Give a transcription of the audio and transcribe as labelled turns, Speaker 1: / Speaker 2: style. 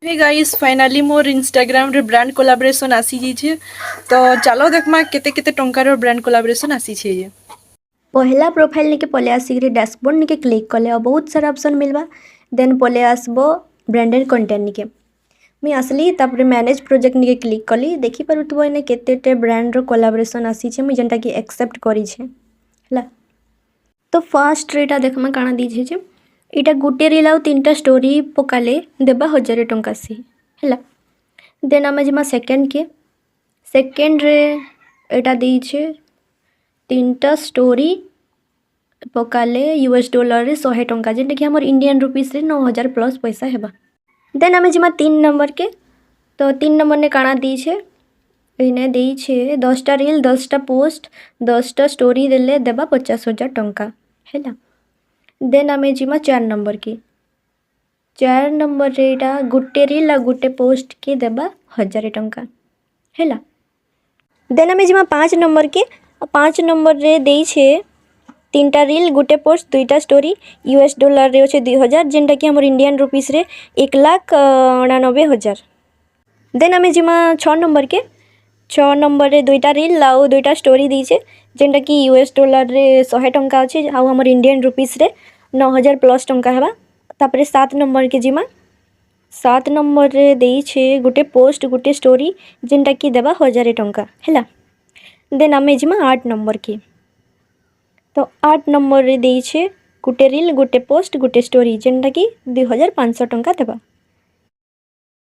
Speaker 1: Hey guys finally मोर Instagram रे brand collaboration आसी जे तो चलो देखमा केते केते टंकार रो ब्रांड कोलाब्रेशन आसी छे ये
Speaker 2: पहला प्रोफाइल निके पले आसिक डैशबोर्ड निके क्लिक कले और बहुत सारा ऑप्शन मिलवा देन पले आसबो ब्रांडेड कंटेंट निके मुई आसली तापर मैनेज प्रोजेक्ट निके क्लिक कली देखि पारुथबो एने केतेटे ब्रांड रो कोलाब्रेशन आसी छे मुई जेंटा कि एक्सेप्ट करी छे हला। तो फर्स्ट रेटा देखमा काना दीछे जे इटा गुटे रील आउ 3टा स्टोरी पकाले देबा 1000 टंका सी हला। देन आमे जिमा सेकेंड रे एटा दीछे 3टा स्टोरी पकाले यूएस डॉलर रे 100 टंका जेंटा कि हमर इंडियन रुपीस रे 9000 प्लस पैसा हेबा। देन आमे जिमा 3 नंबर के तो 3 नंबर ने काना दीछे इने दीछे 10टा रील 10टा पोस्ट 10टा स्टोरी देले देबा 50,000 टंका हैला। देन आमे जिमा 4 नंबर की 4 नंबर रे एटा गुटे रील आ गुटे पोस्ट के देबा 1000 टंका हैला। देन आमे जिमा 5 नंबर के 5 नंबर रे देइछे 3टा रील गुटे पोस्ट 2टा स्टोरी यूएस डॉलर रे होचे 2000 जेंटा कि हमर इंडियन रुपीस रे 1,99,000। देन आमे जिमा 6 नंबर के 6 नंबर रे 2टा रील आउ 2टा स्टोरी दीछे जेंटा कि यूएस डॉलर रे 100 टंका अच्छे आउ हमर इंडियन रुपीस रे 9000 प्लस टंका हेबा। तापरे 7 नंबर के जिमा 7 नंबर रे देइछे गुटे पोस्ट गुटे स्टोरी जेंटा कि देबा 1000 टंका हैला। देन आमे जिमा 8 नंबर की तो 8 नंबर रे देइछे गुटे रील गुटे पोस्ट गुटे स्टोरी जेंटा कि 2500 टंका देबा।